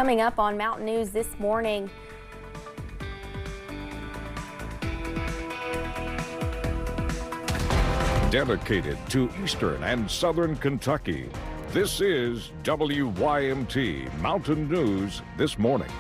Coming up on Mountain News this morning, dedicated to Eastern and Southern Kentucky, this is WYMT Mountain News This Morning.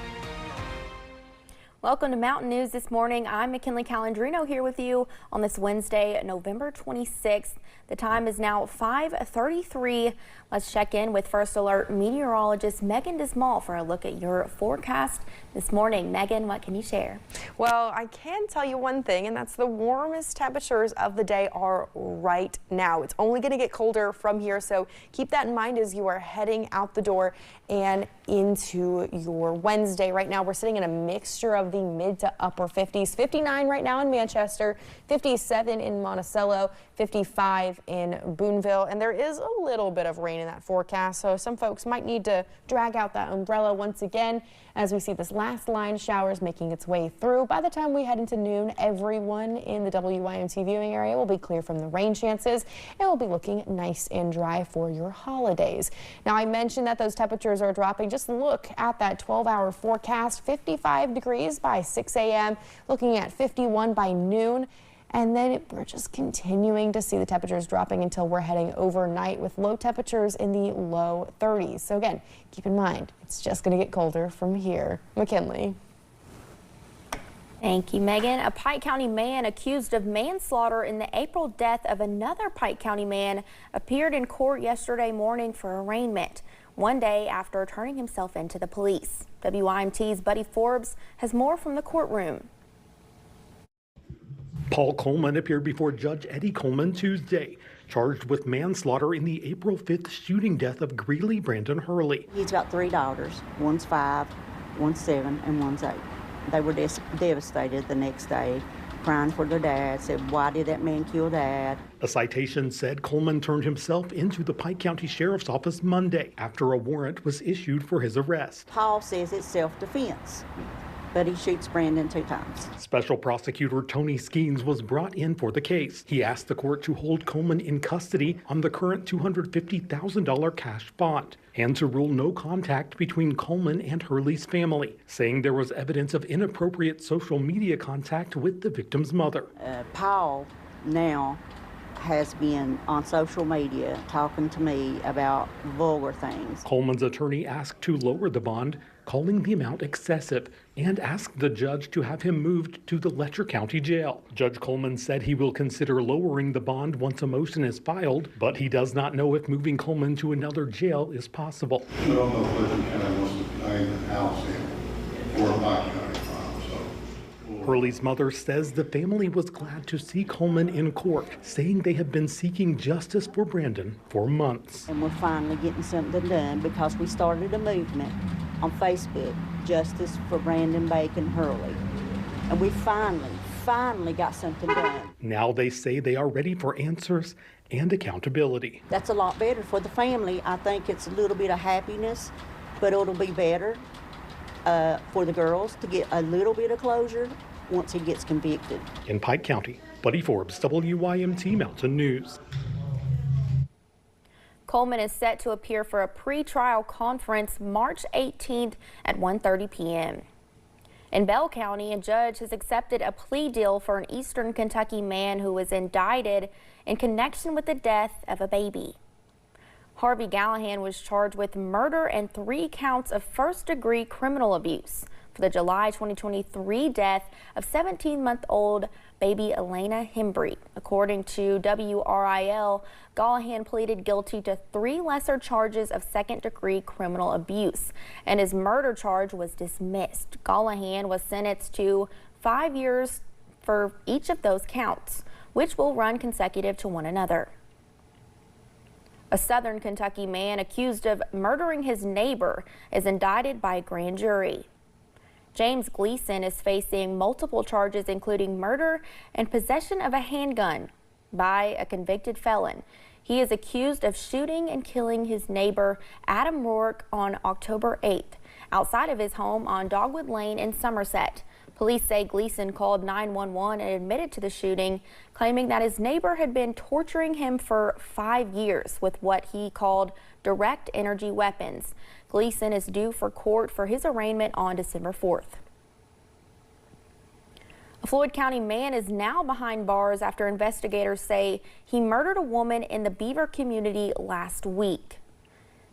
Welcome to Mountain News This Morning. I'm McKinley Calandrino here with you on this Wednesday, November 26th. The time is now 5:33. Let's check in with First Alert meteorologist Megan Dismal for a look at your forecast this morning. Megan, what can you share? Well, I can tell you one thing, and that's the warmest temperatures of the day are right now. It's only going to get colder from here, so keep that in mind as you are heading out the door and into your Wednesday. Right now, we're sitting in a mixture of the mid to upper 50s. 59 right now in Manchester, 57 in Monticello, 55 in Boonville, and there is a little bit of rain in that forecast, so some folks might need to drag out that umbrella once again as we see this last line showers making its way through. By the time we head into noon, everyone in the WYMT viewing area will be clear from the rain chances. It will be looking nice and dry for your holidays. Now, I mentioned that those temperatures are dropping. Just look at that 12-hour forecast. 55 degrees by 6 a.m., looking at 51 by noon. And then we're just continuing to see the temperatures dropping until we're heading overnight with low temperatures in the low 30s. So again, keep in mind, it's just going to get colder from here. McKinley. Thank you, Megan. A Pike County man accused of manslaughter in the April death of another Pike County man appeared in court yesterday morning for arraignment, one day after turning himself in to the police. WYMT's Buddy Forbes has more from the courtroom. Paul Coleman appeared before Judge Eddie Coleman Tuesday, charged with manslaughter in the April 5th shooting death of Greeley Brandon Hurley. He's got 3 daughters. One's 5, one's 7, and one's 8. They were devastated the next day, crying for their dad, said, "Why did that man kill Dad?" A citation said Coleman turned himself into the Pike County Sheriff's Office Monday after a warrant was issued for his arrest. Paul says it's self-defense, but he shoots Brandon 2 times. Special Prosecutor Tony Skeens was brought in for the case. He asked the court to hold Coleman in custody on the current $250,000 cash bond and to rule no contact between Coleman and Hurley's family, saying there was evidence of inappropriate social media contact with the victim's mother. Paul now has been on social media talking to me about vulgar things. Coleman's attorney asked to lower the bond, calling the amount excessive, and asked the judge to have him moved to the Letcher County Jail. Judge Coleman said he will consider lowering the bond once a motion is filed, but he does not know if moving Coleman to another jail is possible. I don't know if Letcher County wants to pay the house in for a Pike County file, Hurley's mother says the family was glad to see Coleman in court, saying they have been seeking justice for Brandon for months. And we're finally getting something done because we started a movement on Facebook, Justice for Brandon Bacon Hurley. And we finally got something done. Now they say they are ready for answers and accountability. That's a lot better for the family. I think it's a little bit of happiness, but it'll be better for the girls to get a little bit of closure once he gets convicted. In Pike County, Buddy Forbes, WYMT Mountain News. Coleman is set to appear for a pre-trial conference March 18th at 1:30 p.m. In Bell County, a judge has accepted a plea deal for an Eastern Kentucky man who was indicted in connection with the death of a baby. Harvey Gallahan was charged with murder and 3 counts of first-degree criminal abuse for the July 2023 death of 17-month-old baby Elena Hembry. According to WRIL, Gallahan pleaded guilty to 3 lesser charges of second-degree criminal abuse, and his murder charge was dismissed. Gallahan was sentenced to 5 years for each of those counts, which will run consecutive to one another. A Southern Kentucky man accused of murdering his neighbor is indicted by a grand jury. James Gleason is facing multiple charges, including murder and possession of a handgun by a convicted felon. He He is accused of shooting and killing his neighbor, Adam Rourke, on October 8th, outside of his home on Dogwood Lane in Somerset. Police say Gleason called 911 and admitted to the shooting, claiming that his neighbor had been torturing him for 5 years with what he called direct energy weapons. Gleason is due for court for his arraignment on December 4th. A Floyd County man is now behind bars after investigators say he murdered a woman in the Beaver community last week.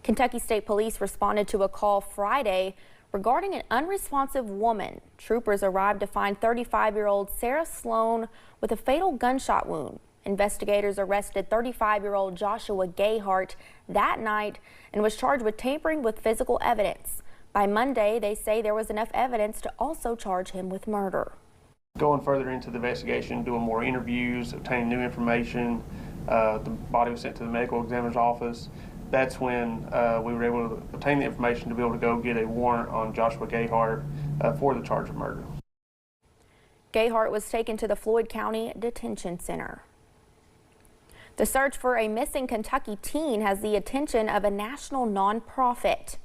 Kentucky State Police responded to a call Friday regarding an unresponsive woman. Troopers arrived to find 35-year-old Sarah Sloan with a fatal gunshot wound. Investigators arrested 35-year-old Joshua Gayhart that night and was charged with tampering with physical evidence. By Monday, they say there was enough evidence to also charge him with murder. Going further into the investigation, doing more interviews, obtaining new information, the body was sent to the medical examiner's office. That's when we were able to obtain the information to be able to go get a warrant on Joshua Gayhart for the charge of murder. Gayhart was taken to the Floyd County Detention Center. The search for a missing Kentucky teen has the attention of a national nonprofit.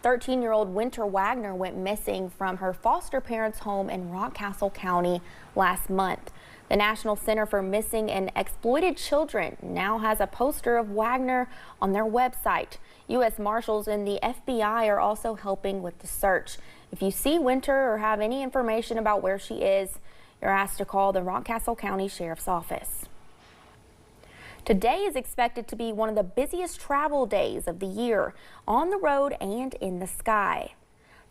13-year-old Winter Wagner went missing from her foster parents' home in Rockcastle County last month. The National Center for Missing and Exploited Children now has a poster of Wagner on their website. U.S. Marshals and the FBI are also helping with the search. If you see Winter or have any information about where she is, you're asked to call the Rockcastle County Sheriff's Office. Today is expected to be one of the busiest travel days of the year, on the road and in the sky.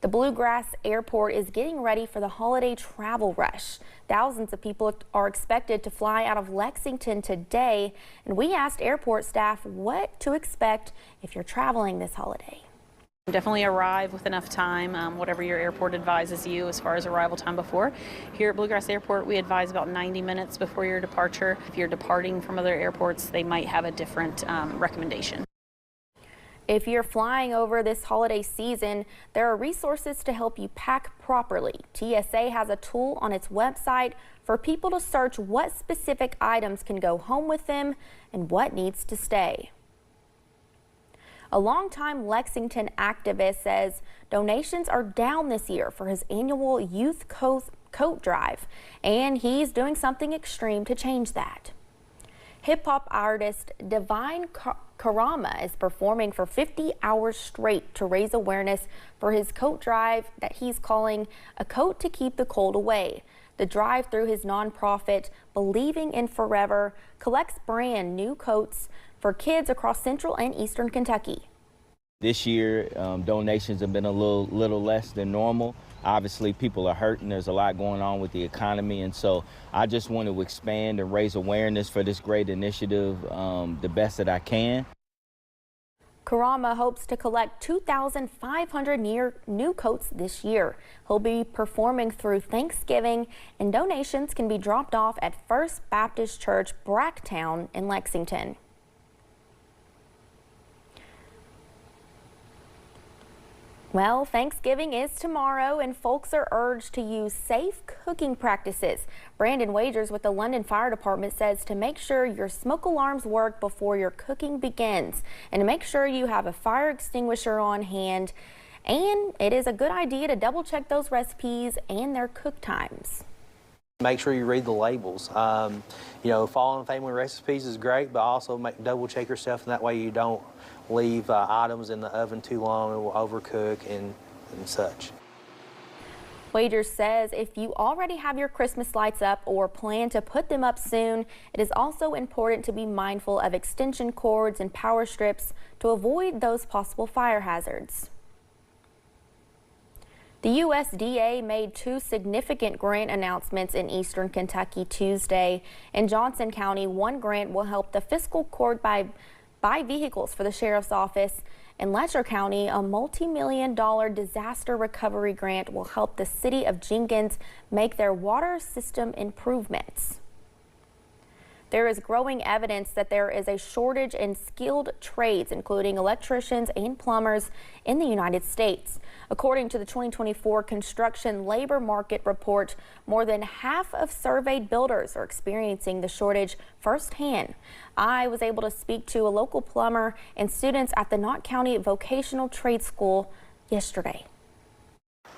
The Bluegrass Airport is getting ready for the holiday travel rush. Thousands of people are expected to fly out of Lexington today, and we asked airport staff what to expect if you're traveling this holiday. Definitely arrive with enough time, whatever your airport advises you as far as arrival time before. Here at Bluegrass Airport, we advise about 90 minutes before your departure. If you're departing from other airports, they might have a different recommendation. If you're flying over this holiday season, there are resources to help you pack properly. TSA has a tool on its website for people to search what specific items can go home with them and what needs to stay. A longtime Lexington activist says donations are down this year for his annual Youth Coat Drive, and he's doing something extreme to change that. Hip-hop artist Divine Karama is performing for 50 hours straight to raise awareness for his coat drive that he's calling A Coat to Keep the Cold Away. The drive, through his nonprofit Believing in Forever, collects brand new coats for kids across central and eastern Kentucky. This year, donations have been a little less than normal. Obviously, people are hurting. There's a lot going on with the economy, and so I just want to expand and raise awareness for this great initiative the best that I can. Karama hopes to collect 2,500 new coats this year. He'll be performing through Thanksgiving, and donations can be dropped off at First Baptist Church, Bracktown in Lexington. Well, Thanksgiving is tomorrow, and folks are urged to use safe cooking practices. Brandon Wagers with the London Fire Department says to make sure your smoke alarms work before your cooking begins, and to make sure you have a fire extinguisher on hand. And it is a good idea to double check those recipes and their cook times. Make sure you read the labels. You know, following family recipes is great, but also double check your stuff, and that way you don't leave items in the oven too long. It will overcook and such. Wagers says if you already have your Christmas lights up or plan to put them up soon, it is also important to be mindful of extension cords and power strips to avoid those possible fire hazards. The USDA made 2 significant grant announcements in eastern Kentucky Tuesday. In Johnson County, one grant will help the fiscal court buy vehicles for the sheriff's office. In Letcher County, a multi-million-dollar disaster recovery grant will help the city of Jenkins make their water system improvements. There is growing evidence that there is a shortage in skilled trades, including electricians and plumbers, in the United States. According to the 2024 Construction Labor Market Report, more than half of surveyed builders are experiencing the shortage firsthand. I was able to speak to a local plumber and students at the Knott County Vocational Trade School yesterday.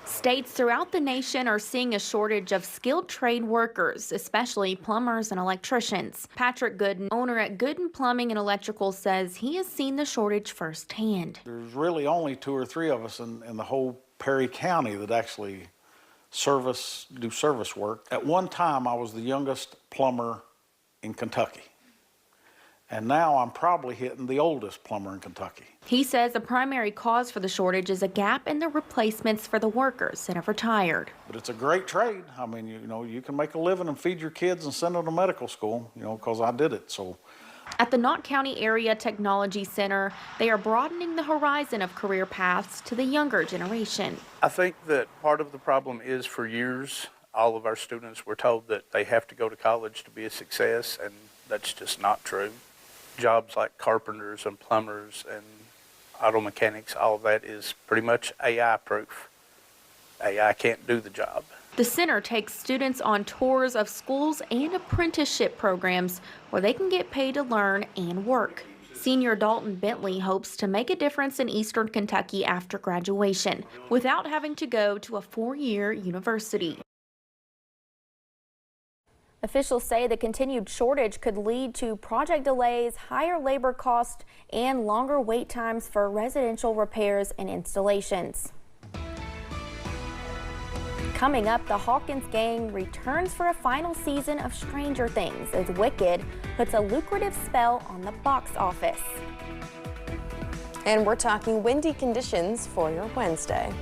States throughout the nation are seeing a shortage of skilled trade workers, especially plumbers and electricians. Patrick Gooden, owner at Gooden Plumbing and Electrical, says he has seen the shortage firsthand. There's really only 2 or 3 of us in the whole Perry County that actually do service work. At one time, I was the youngest plumber in Kentucky. And now I'm probably hitting the oldest plumber in Kentucky. He says the primary cause for the shortage is a gap in the replacements for the workers that have retired. But it's a great trade. I mean, you can make a living and feed your kids and send them to medical school, because I did it. So. At the Knott County Area Technology Center, they are broadening the horizon of career paths to the younger generation. I think that part of the problem is, for years, all of our students were told that they have to go to college to be a success, and that's just not true. Jobs like carpenters and plumbers and auto mechanics, all of that is pretty much AI proof. AI can't do the job. The center takes students on tours of schools and apprenticeship programs where they can get paid to learn and work. Senior Dalton Bentley hopes to make a difference in Eastern Kentucky after graduation without having to go to a 4-year university. Officials say the continued shortage could lead to project delays, higher labor costs, and longer wait times for residential repairs and installations. Coming up, the Hawkins gang returns for a final season of Stranger Things as Wicked puts a lucrative spell on the box office. And we're talking windy conditions for your Wednesday.